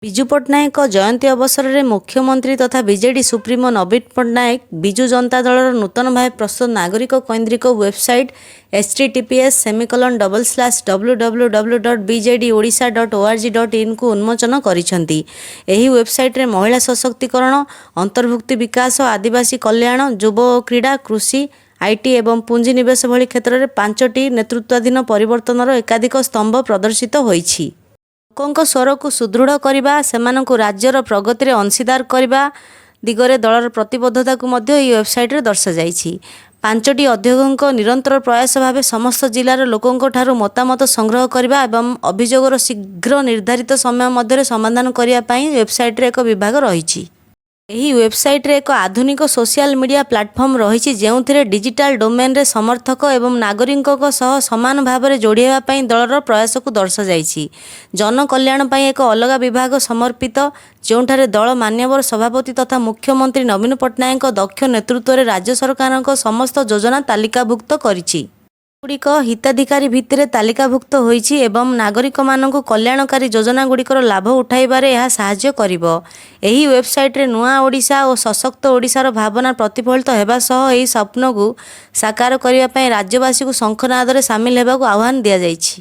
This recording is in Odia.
ବିଜୁ ପଟ୍ଟନାୟକ ଜୟନ୍ତୀ ଅବସରରେ ମୁଖ୍ୟମନ୍ତ୍ରୀ ତଥା ବିଜେଡି ସୁପ୍ରିମୋ ନବୀନ ପଟ୍ଟନାୟକ ବିଜୁ ଜନତା ଦଳର ନୂତନ ଭାବେ ପ୍ରସ୍ତୁତ ନାଗରିକ କୈନ୍ଦ୍ରିକ ୱେବସାଇଟ୍ https://www.bjedodisha.org.in କୁ ଉନ୍ମୋଚନ କରିଛନ୍ତି। ଏହି ୱେବସାଇଟ୍ରେ ମହିଳା ସଶକ୍ତିକରଣ, ଅନ୍ତର୍ଭୁକ୍ତି ବିକାଶ, ଆଦିବାସୀ କଲ୍ୟାଣ, ଯୁବ ଓ କ୍ରୀଡ଼ା, କୃଷି, ଆଇଟି ଏବଂ ପୁଞ୍ଜିନିବେଶ ଭଳି କ୍ଷେତ୍ରରେ 5ଟି ନେତୃତ୍ୱାଧୀନ ପରିବର୍ତ୍ତନର ଏକାଧିକ ସ୍ତମ୍ଭ ପ୍ରଦର୍ଶିତ ହୋଇଛି। ଲୋକଙ୍କ ସ୍ୱରକୁ ସୁଦୃଢ଼ କରିବା, ସେମାନଙ୍କୁ ରାଜ୍ୟର ପ୍ରଗତିରେ ଅଂଶୀଦାର କରିବା ଦିଗରେ ଦଳର ପ୍ରତିବଦ୍ଧତାକୁ ମଧ୍ୟ ଏହି ୱେବସାଇଟ୍ରେ ଦର୍ଶାଯାଇଛି। 5ଟି ଅଧ୍ୟକ୍ଷଙ୍କ ନିରନ୍ତର ପ୍ରୟାସ ଭାବେ ସମସ୍ତ ଜିଲ୍ଲାର ଲୋକଙ୍କ ଠାରୁ ମତାମତ ସଂଗ୍ରହ କରିବା ଏବଂ ଅଭିଯୋଗର ଶୀଘ୍ର ନିର୍ଦ୍ଧାରିତ ସମୟ ମଧ୍ୟରେ ସମାଧାନ କରିବା ପାଇଁ ୱେବସାଇଟ୍ରେ ଏକ ବିଭାଗ ରହିଛି। ଏହି ୱେବସାଇଟ୍ରେ ଏକ ଆଧୁନିକ ସୋସିଆଲ ମିଡ଼ିଆ ପ୍ଲାଟଫର୍ମ ରହିଛି, ଯେଉଁଥିରେ ଡିଜିଟାଲ ଡୋମେନ୍ରେ ସମର୍ଥକ ଏବଂ ନାଗରିକଙ୍କ ସହ ସମାନ ଭାବରେ ଯୋଡ଼ି ହେବା ପାଇଁ ଦଳର ପ୍ରୟାସକୁ ଦର୍ଶାଯାଇଛି। ଜନକଲ୍ୟାଣ ପାଇଁ ଏକ ଅଲଗା ବିଭାଗ ସମର୍ପିତ, ଯେଉଁଠାରେ ଦଳ ମାନ୍ୟବର ସଭାପତି ତଥା ମୁଖ୍ୟମନ୍ତ୍ରୀ ନବୀନ ପଟ୍ଟନାୟକଙ୍କ ଦକ୍ଷ ନେତୃତ୍ୱରେ ରାଜ୍ୟ ସରକାରଙ୍କ ସମସ୍ତ ଯୋଜନା ତାଲିକାଭୁକ୍ତ କରିଛି। ଗୁଡ଼ିକ ହିତାଧିକାରୀ ଭିତ୍ତିରେ ତାଲିକାଭୁକ୍ତ ହୋଇଛି ଏବଂ ନାଗରିକମାନଙ୍କୁ କଲ୍ୟାଣକାରୀ ଯୋଜନାଗୁଡ଼ିକର ଲାଭ ଉଠାଇବାରେ ଏହା ସାହାଯ୍ୟ କରିବ। ଏହି ୱେବସାଇଟ୍ରେ ନୂଆ ଓଡ଼ିଶା ଓ ସଶକ୍ତ ଓଡ଼ିଶାର ଭାବନା ପ୍ରତିଫଳିତ ହେବା ସହ ଏହି ସ୍ୱପ୍ନକୁ ସାକାର କରିବା ପାଇଁ ରାଜ୍ୟବାସୀଙ୍କୁ ଶଙ୍ଖନାଦରେ ସାମିଲ ହେବାକୁ ଆହ୍ୱାନ ଦିଆଯାଇଛି।